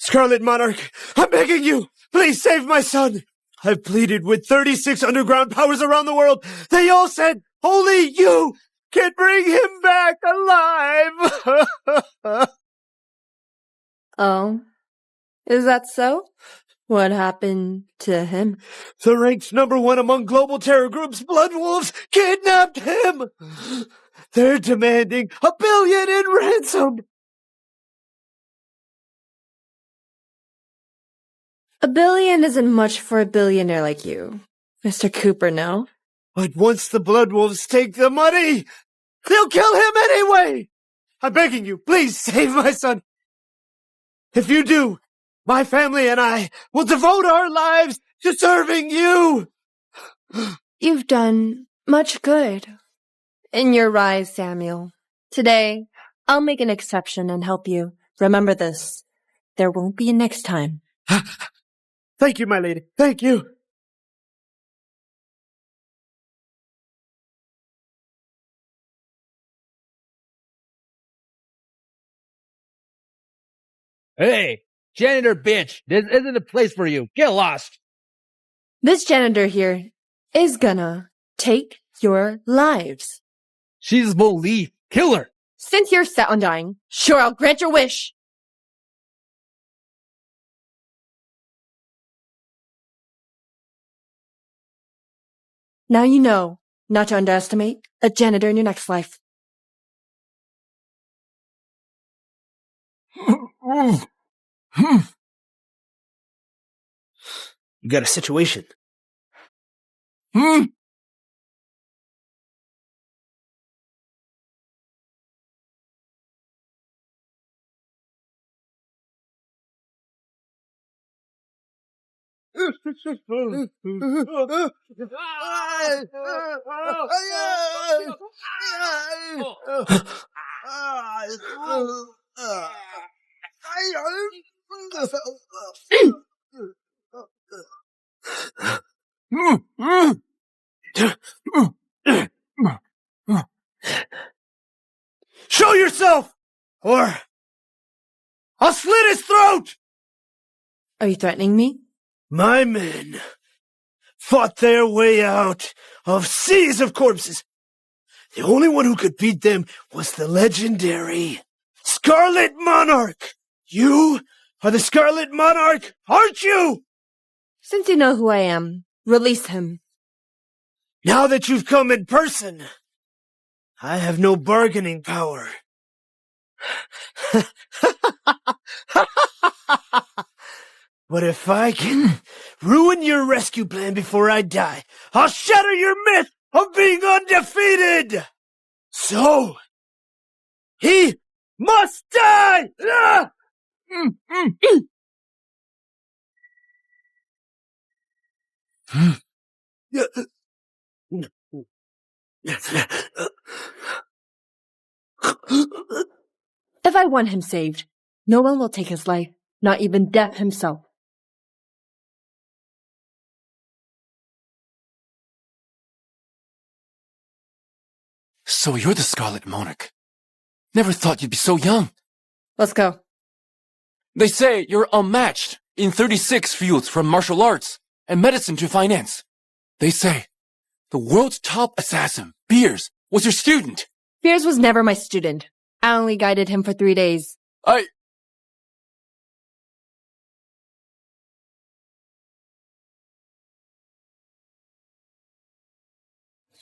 Scarlet Monarch, I'm begging you, please save my son. I've pleaded with 36 underground powers around the world. They all said only you can bring him back alive. Oh, is that so? What happened to him? The ranked #1 among global terror groups, Blood Wolves, kidnapped him. They're demanding $1 billion in ransom. $1 billion isn't much for a billionaire like you, Mr. Cooper, no? But once the Blood Wolves take the money, they'll kill him anyway. I'm begging you, please save my son. If you do, my family and I will devote our lives to serving you. You've done much good. In your rise, Samuel. Today, I'll make an exception and help you. Remember this. There won't be a next time. Thank you, my lady. Thank you. Hey, janitor bitch, this isn't a place for you. Get lost. This janitor here is gonna take your lives. She's Bullied. Kill her. Since you're set on dying, sure, I'll grant your wish. Now you know not to underestimate a janitor in your next life. You got a situation. Show yourself, or I'll slit his throat! Are you threatening me? My men fought their way out of seas of corpses. The only one who could beat them was the legendary Scarlet Monarch. You are the Scarlet Monarch, aren't you? Since you know who I am, release him. Now that you've come in person, I have no bargaining power. But if I can ruin your rescue plan before I die, I'll shatter your myth of being undefeated! So, he must die! If I want him saved, no one will take his life, not even death himself. So you're the Scarlet Monarch. Never thought you'd be so young. Let's go. They say you're unmatched in 36 fields from martial arts and medicine to finance. They say the world's top assassin, Beers, was your student. Beers was never my student. I only guided him for 3 days. All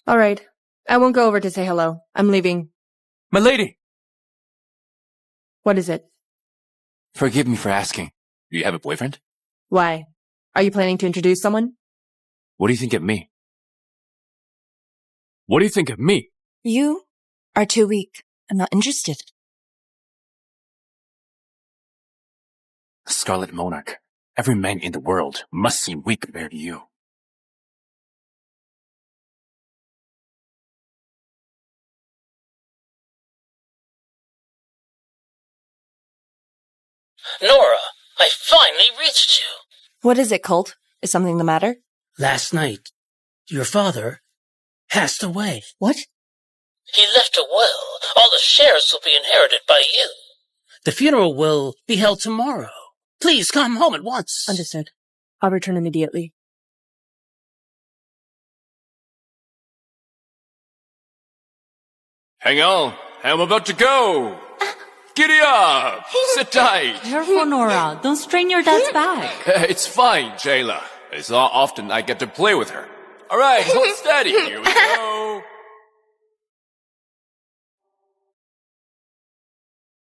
right. I won't go over to say hello. I'm leaving. My lady! What is it? Forgive me for asking. Do you have a boyfriend? Why? Are you planning to introduce someone? What do you think of me? What do you think of me? You are too weak. I'm not interested. Scarlet Monarch. Every man in the world must seem weak compared to you. Nora, I finally reached you. What is it, Colt? Is something the matter? Last night, your father passed away. What? He left a will. All the shares will be inherited by you. The funeral will be held tomorrow. Please come home at once. Understood. I'll return immediately. Hang on, I'm about to go. Giddy up! Sit tight. Careful, Nora. Don't strain your dad's back. It's fine, Jayla. It's not often I get to play with her. All right, hold steady. Here we go.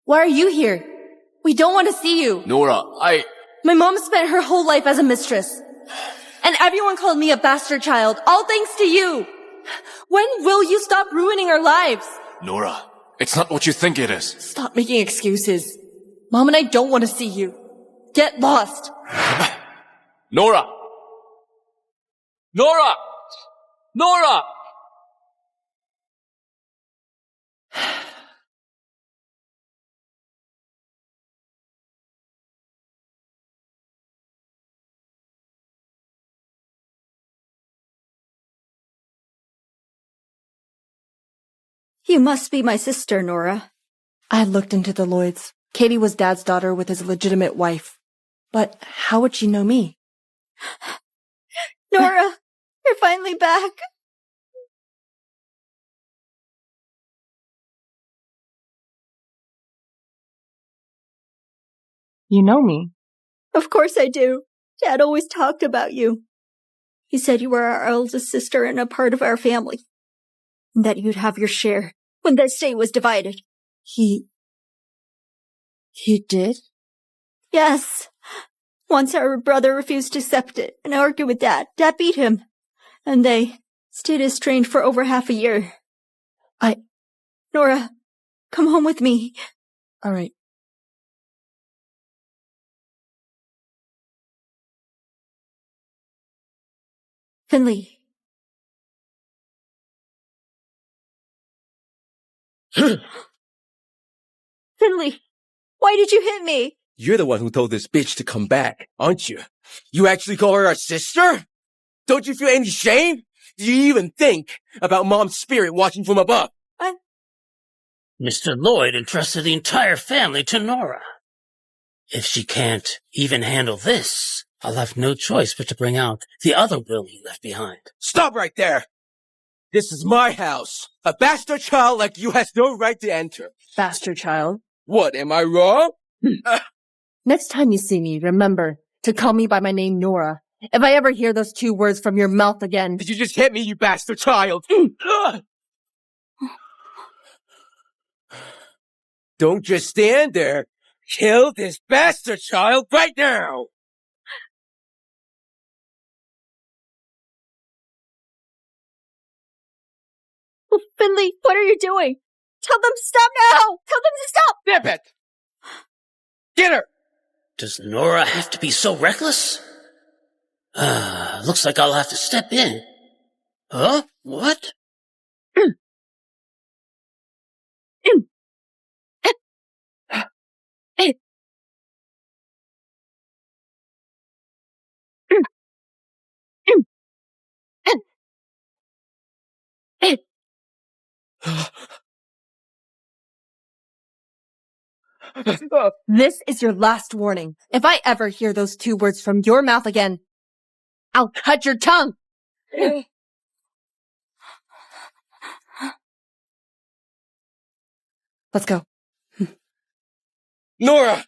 Why are you here? We don't want to see you. Nora, My mom spent her whole life as a mistress. And everyone called me a bastard child, all thanks to you. When will you stop ruining our lives? Nora, it's not what you think it is. Stop making excuses. Mom and I don't want to see you. Get lost. Nora! Nora! Nora! You must be my sister, Nora. I looked into the Lloyds. Katie was Dad's daughter with his illegitimate wife. But how would she know me? Nora, you're finally back. You know me. Of course I do. Dad always talked about you. He said you were our eldest sister and a part of our family. And that you'd have your share when the estate was divided. He did? Yes. Once our brother refused to accept it and argued with Dad. Dad beat him. And they stayed estranged for over half a year. Nora, come home with me. All right. Finley. Finley, why did you hit me? You're the one who told this bitch to come back, aren't you? You actually call her a sister? Don't you feel any shame? Do you even think about Mom's spirit watching from above? Mr. Lloyd entrusted the entire family to Nora. If she can't even handle this, I'll have no choice but to bring out the other will he left behind. Stop right there! This is my house. A bastard child like you has no right to enter. Bastard child. What, am I wrong? Next time you see me, remember to call me by my name, Nora. If I ever hear those two words from your mouth again. Did you just hit me, you bastard child? Don't just stand there. Kill this bastard child right now! Finley, what are you doing? Tell them to stop now! Tell them to stop! Nip it! Get her! Does Nora have to be so reckless? Looks like I'll have to step in. Huh? What? This is your last warning. If I ever hear those two words from your mouth again, I'll cut your tongue. Let's go. Nora!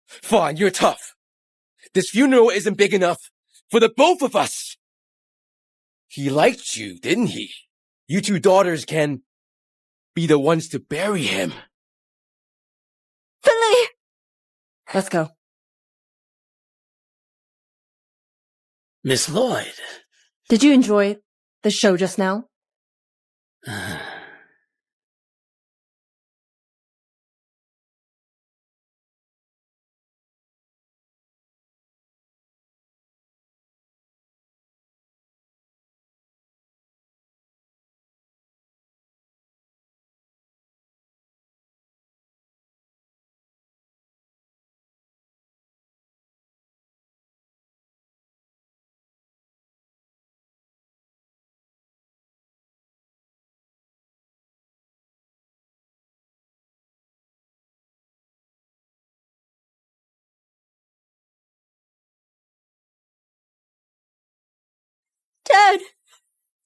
Fine, you're tough. This funeral isn't big enough for the both of us. He liked you, didn't he? You two daughters can be the ones to bury him. Finley! Let's go. Miss Lloyd. Did you enjoy the show just now? Dad!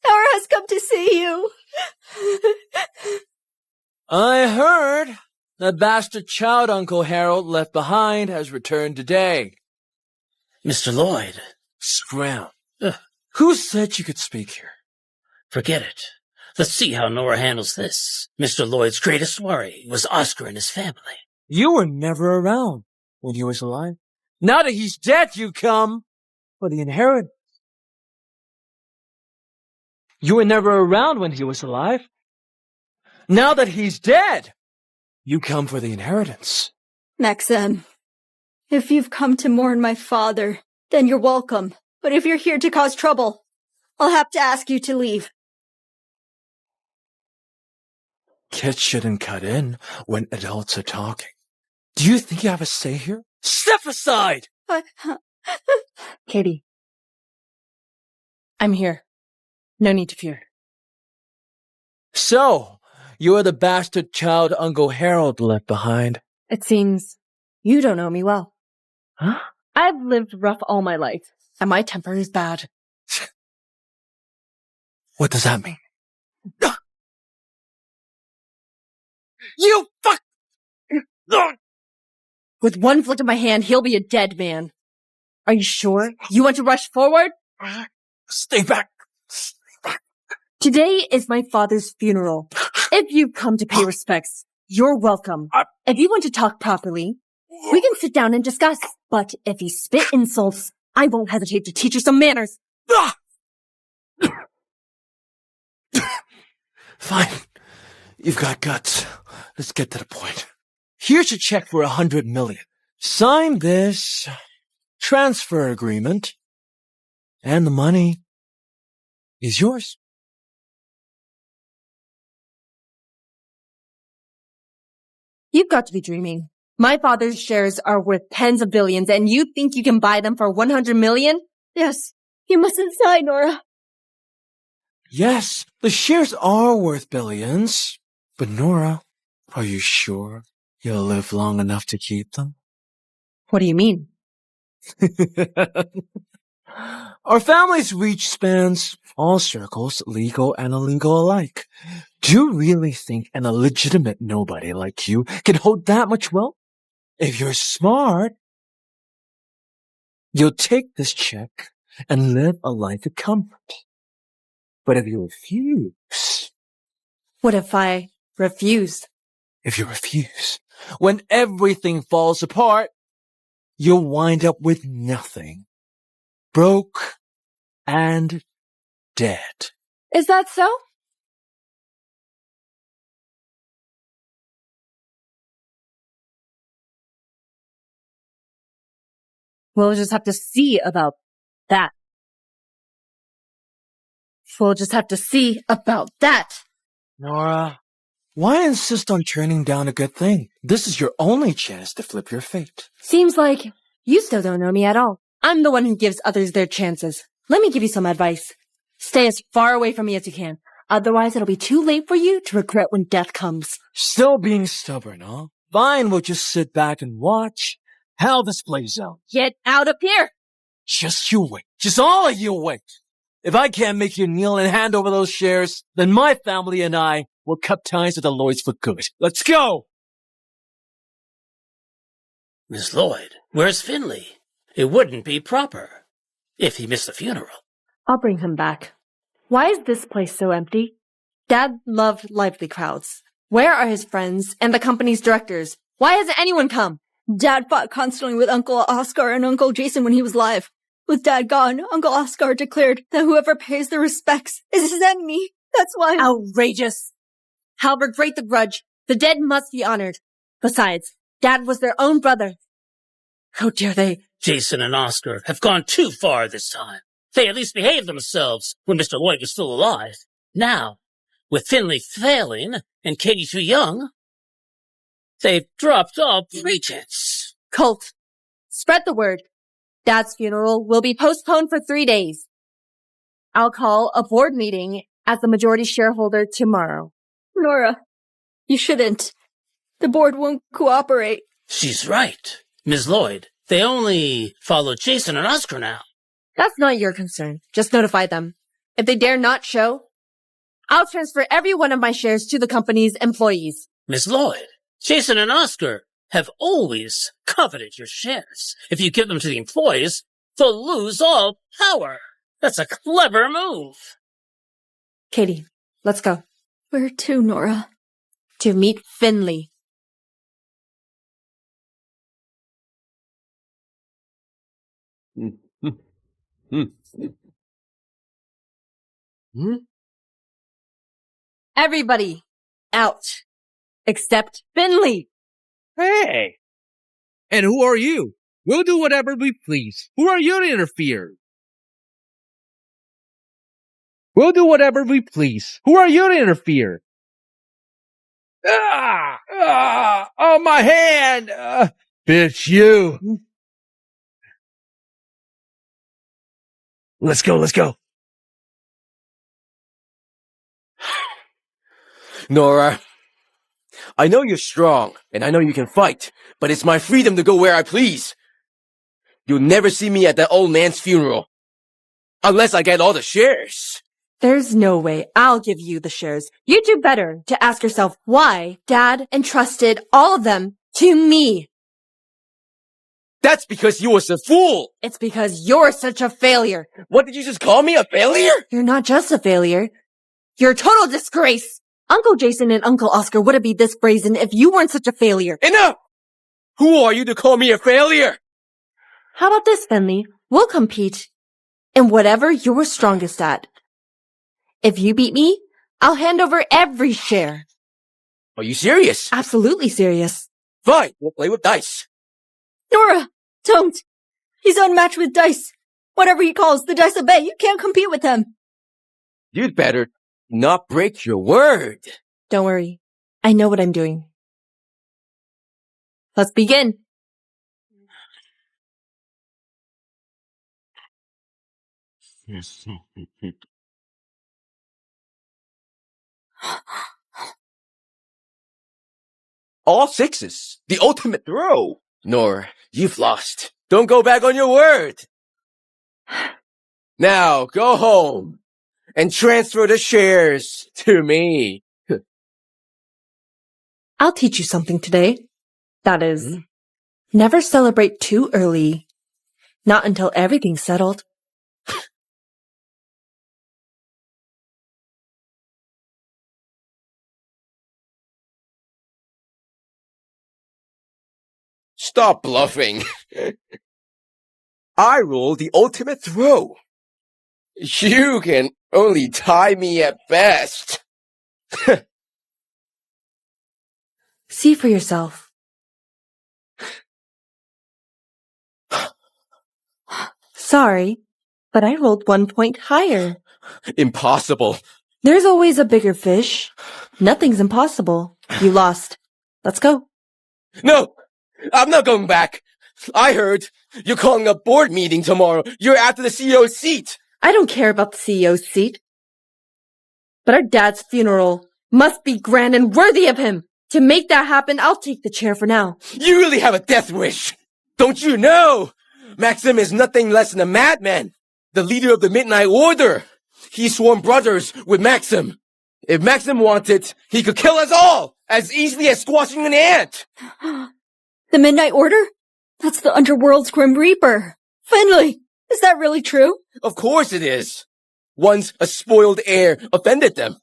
Nora has come to see you! I heard the bastard child Uncle Harold left behind has returned today. Mr. Lloyd. Scram. Who said you could speak here? Forget it. Let's see how Nora handles this. Mr. Lloyd's greatest worry was Oscar and his family. You were never around when he was alive. Now that he's dead, you come for the inheritance. You were never around when he was alive. Now that he's dead, you come for the inheritance. Maxim, if you've come to mourn my father, then you're welcome. But if you're here to cause trouble, I'll have to ask you to leave. Kids shouldn't cut in when adults are talking. Do you think you have a say here? Step aside! Katie. I'm here. No need to fear. So, you're the bastard child Uncle Harold left behind. It seems you don't know me well. Huh? I've lived rough all my life, and my temper is bad. What does that mean? You fuck! With one flick of my hand, he'll be a dead man. Are you sure? You want to rush forward? Stay back. Today is my father's funeral. If you've come to pay respects, you're welcome. If you want to talk properly, we can sit down and discuss. But if you spit insults, I won't hesitate to teach you some manners. Fine. You've got guts. Let's get to the point. Here's your check for $100 million. Sign this transfer agreement, and the money is yours. You've got to be dreaming. My father's shares are worth tens of billions, and you think you can buy them for $100 million? Yes, you mustn't sigh, Nora. Yes, the shares are worth billions. But Nora, are you sure you'll live long enough to keep them? What do you mean? Our family's reach spans all circles, legal and illegal alike. Do you really think an illegitimate nobody like you can hold that much wealth? If you're smart, you'll take this check and live a life of comfort. But if you refuse... What if I refuse? If you refuse, when everything falls apart, you'll wind up with nothing. Broke and dead. Is that so? We'll just have to see about that. We'll just have to see about that. Nora, why insist on turning down a good thing? This is your only chance to flip your fate. Seems like you still don't know me at all. I'm the one who gives others their chances. Let me give you some advice. Stay as far away from me as you can. Otherwise, it'll be too late for you to regret when death comes. Still being stubborn, huh? Fine, we'll just sit back and watch how this plays out. Get out of here! Just you wait. Just all of you wait. If I can't make you kneel and hand over those shares, then my family and I will cut ties with the Lloyds for good. Let's go! Miss Lloyd, where's Finley? It wouldn't be proper if he missed the funeral. I'll bring him back. Why is this place so empty? Dad loved lively crowds. Where are his friends and the company's directors? Why hasn't anyone come? Dad fought constantly with Uncle Oscar and Uncle Jason when he was alive. With Dad gone, Uncle Oscar declared that whoever pays the respects is his enemy. That's why— Outrageous! However great the grudge, the dead must be honored. Besides, Dad was their own brother. How dare they? Jason and Oscar have gone too far this time. They at least behaved themselves when Mr. Lloyd was still alive. Now, with Finley failing and Katie too young, they've dropped all pretense. Colt, spread the word. Dad's funeral will be postponed for 3 days. I'll call a board meeting as the majority shareholder tomorrow. Nora, you shouldn't. The board won't cooperate. She's right. Ms. Lloyd, they only follow Jason and Oscar now. That's not your concern. Just notify them. If they dare not show, I'll transfer every one of my shares to the company's employees. Miss Lloyd, Jason and Oscar have always coveted your shares. If you give them to the employees, they'll lose all power. That's a clever move. Katie, let's go. Where to, Nora? To meet Finley. Everybody out. Except Finley. Hey! And who are you? We'll do whatever we please. Who are you to interfere? We'll do whatever we please. Who are you to interfere? Oh, my hand! Bitch, you! Let's go. Nora, I know you're strong, and I know you can fight, but it's my freedom to go where I please. You'll never see me at that old man's funeral. Unless I get all the shares. There's no way I'll give you the shares. You do better to ask yourself why Dad entrusted all of them to me. That's because you was a fool! It's because you're such a failure. What, did you just call me a failure? You're not just a failure. You're a total disgrace. Uncle Jason and Uncle Oscar wouldn't be this brazen if you weren't such a failure. Enough! Who are you to call me a failure? How about this, Finley? We'll compete in whatever you're strongest at. If you beat me, I'll hand over every share. Are you serious? Absolutely serious. Fine, we'll play with dice. Nora, don't! He's unmatched with dice. Whatever he calls, the dice obey. You can't compete with him. You'd better not break your word. Don't worry. I know what I'm doing. Let's begin. All sixes. The ultimate throw. Nora, you've lost. Don't go back on your word. Now, go home and transfer the shares to me. I'll teach you something today. That is, never celebrate too early. Not until everything's settled. Stop bluffing. I roll the ultimate throw. You can only tie me at best. See for yourself. Sorry, but I rolled 1 point higher. Impossible. There's always a bigger fish. Nothing's impossible. You lost. Let's go. No, I'm not going back. I heard you're calling a board meeting tomorrow. You're after the CEO's seat. I don't care about the CEO's seat. But our dad's funeral must be grand and worthy of him. To make that happen, I'll take the chair for now. You really have a death wish. Don't you know? Maxim is nothing less than a madman. The leader of the Midnight Order. He sworn brothers with Maxim. If Maxim wanted, he could kill us all as easily as squashing an ant. The Midnight Order? That's the Underworld's Grim Reaper. Finley, is that really true? Of course it is. Once a spoiled heir offended them.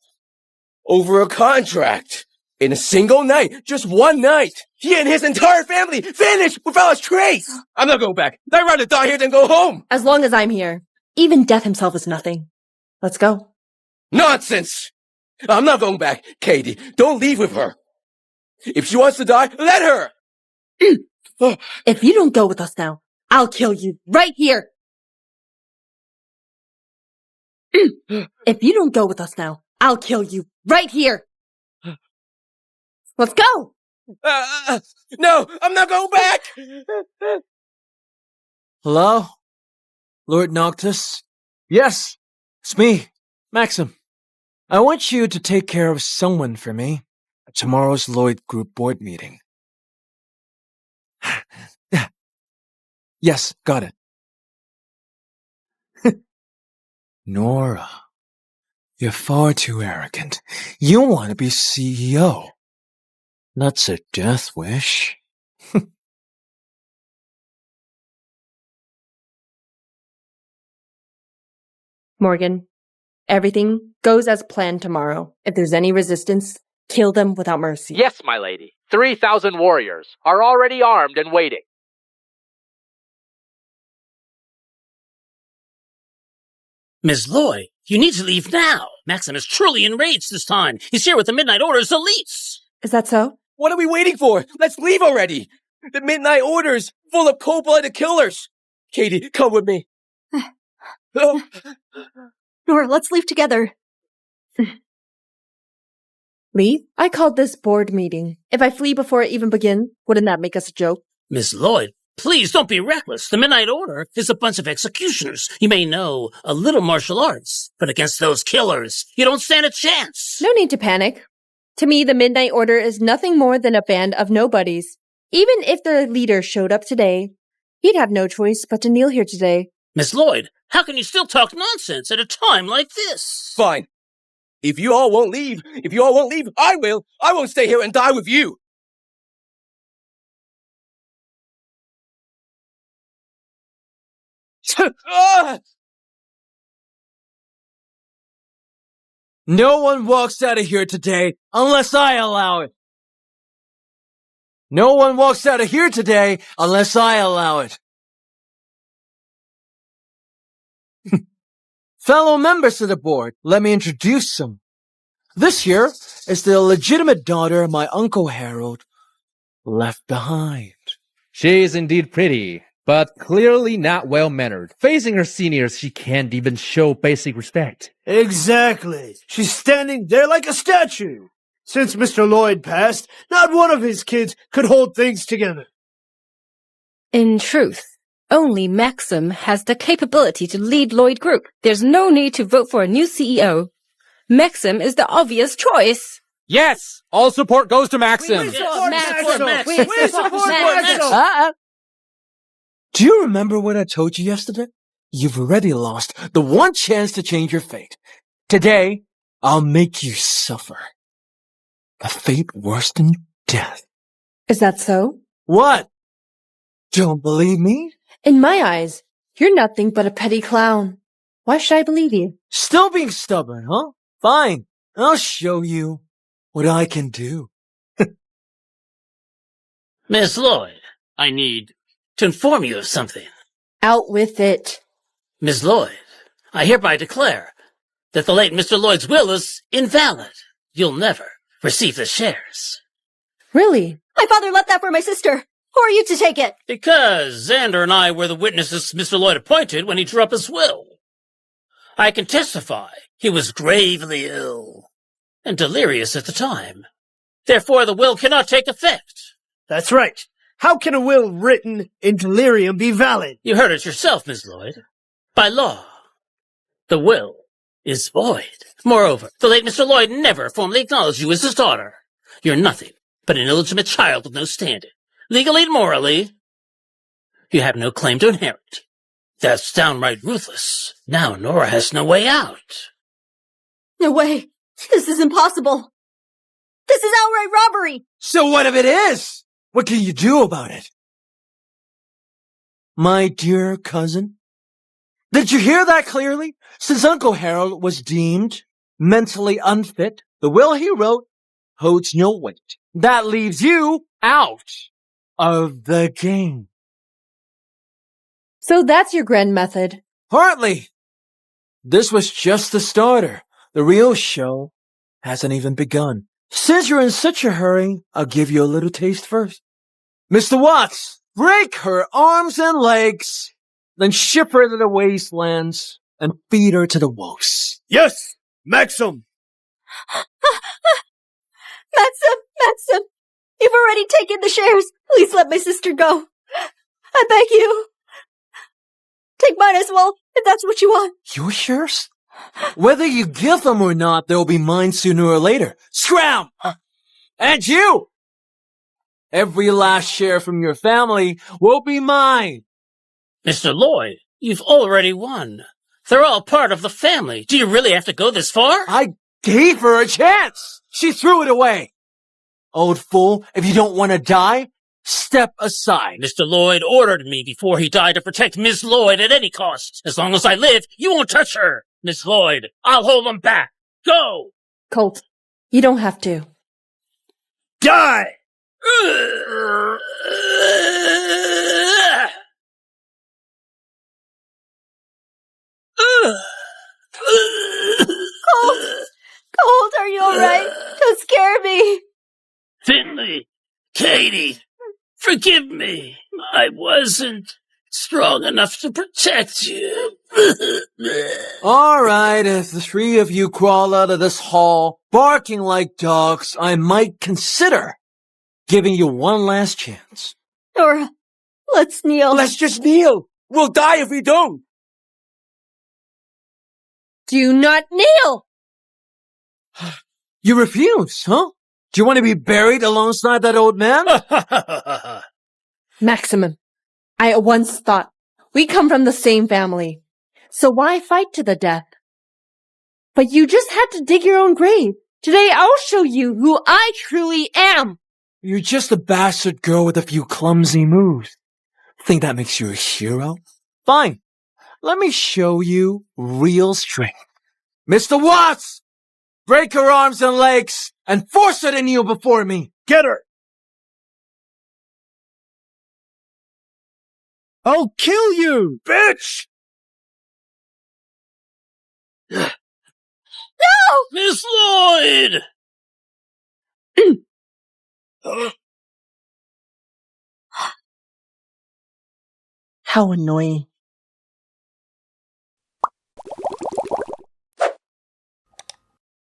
Over a contract. In a single night, just one night, he and his entire family vanished without a trace. I'm not going back. I'd rather die here than go home. As long as I'm here, even death himself is nothing. Let's go. Nonsense. I'm not going back. Katie, don't leave with her. If she wants to die, let her. If you don't go with us now, I'll kill you right here. If you don't go with us now, I'll kill you right here. Let's go! No, I'm not going back! Hello? Lord Noctis? Yes, it's me, Maxim. I want you to take care of someone for me at tomorrow's Lloyd Group board meeting. Yes, got it. Nora. You're far too arrogant. You want to be CEO. That's a death wish. Morgan, everything goes as planned tomorrow. If there's any resistance, kill them without mercy. Yes, my lady. 3,000 warriors are already armed and waiting. Ms. Lloyd, you need to leave now. Maxim is truly enraged this time. He's here with the Midnight Order's elites. Is that so? What are we waiting for? Let's leave already. The Midnight Order's full of cold-blooded killers. Katie, come with me. Oh. Nora, let's leave together. Leave? I called this board meeting. If I flee before it even begins, wouldn't that make us a joke? Ms. Lloyd, please don't be reckless. The Midnight Order is a bunch of executioners. You may know a little martial arts, but against those killers, you don't stand a chance. No need to panic. To me, the Midnight Order is nothing more than a band of nobodies. Even if their leader showed up today, he'd have no choice but to kneel here today. Ms. Lloyd, how can you still talk nonsense at a time like this? Fine. If you all won't leave, I will. I won't stay here and die with you. No one walks out of here today unless I allow it. No one walks out of here today unless I allow it. Fellow members of the board, let me introduce them. This here is the illegitimate daughter my Uncle Harold left behind. She is indeed pretty, but clearly not well-mannered. Facing her seniors, she can't even show basic respect. Exactly. She's standing there like a statue. Since Mr. Lloyd passed, not one of his kids could hold things together. In truth, only Maxim has the capability to lead Lloyd Group. There's no need to vote for a new CEO. Maxim is the obvious choice. Yes! All support goes to Maxim! We support Maxim! Maxim! We support Maxim! Do you remember what I told you yesterday? You've already lost the one chance to change your fate. Today, I'll make you suffer. A fate worse than death. Is that so? What? Don't believe me? In my eyes, you're nothing but a petty clown. Why should I believe you? Still being stubborn, huh? Fine. I'll show you what I can do. Miss Lloyd, I need to inform you of something. Out with it. Miss Lloyd, I hereby declare that the late Mr. Lloyd's will is invalid. You'll never receive the shares. Really? My father left that for my sister. Who are you to take it? Because Xander and I were the witnesses Mr. Lloyd appointed when he drew up his will. I can testify he was gravely ill and delirious at the time. Therefore, the will cannot take effect. That's right. How can a will written in delirium be valid? You heard it yourself, Miss Lloyd. By law, the will is void. Moreover, the late Mr. Lloyd never formally acknowledged you as his daughter. You're nothing but an illegitimate child with no standing. Legally and morally, you have no claim to inherit. That's downright ruthless. Now Nora has no way out. No way. This is impossible. This is outright robbery. So what if it is? What can you do about it? My dear cousin, did you hear that clearly? Since Uncle Harold was deemed mentally unfit, the will he wrote holds no weight. That leaves you out of the game. So that's your grand method. Hardly. This was just the starter. The real show hasn't even begun. Since you're in such a hurry, I'll give you a little taste first. Mr. Watts, break her arms and legs, then ship her to the wastelands and feed her to the wolves. Yes, Maxim. Maxim, you've already taken the shares. Please let my sister go. I beg you. Take mine as well, if that's what you want. Your shares? Whether you give them or not, they'll be mine sooner or later. Scram! And you! Every last share from your family will be mine. Mr. Lloyd, you've already won. They're all part of the family. Do you really have to go this far? I gave her a chance. She threw it away. Old fool, if you don't want to die, step aside. Mr. Lloyd ordered me before he died to protect Miss Lloyd at any cost. As long as I live, you won't touch her. Miss Lloyd, I'll hold them back. Go! Colt, you don't have to. Die! Colt, are you alright? Don't scare me. Finley, Katie, forgive me. I wasn't strong enough to protect you. All right, if the three of you crawl out of this hall barking like dogs, I might consider giving you one last chance. Nora, let's kneel. Let's just kneel. We'll die if we don't. Do not kneel! You refuse, huh? Do you want to be buried alongside that old man? Maximum, I once thought we come from the same family, so why fight to the death? But you just had to dig your own grave. Today I'll show you who I truly am. You're just a bastard girl with a few clumsy moves. Think that makes you a hero? Fine. Let me show you real strength. Mr. Watts! Break her arms and legs and force her to kneel before me. Get her! I'll kill you! Bitch! No! Miss Lloyd! How annoying.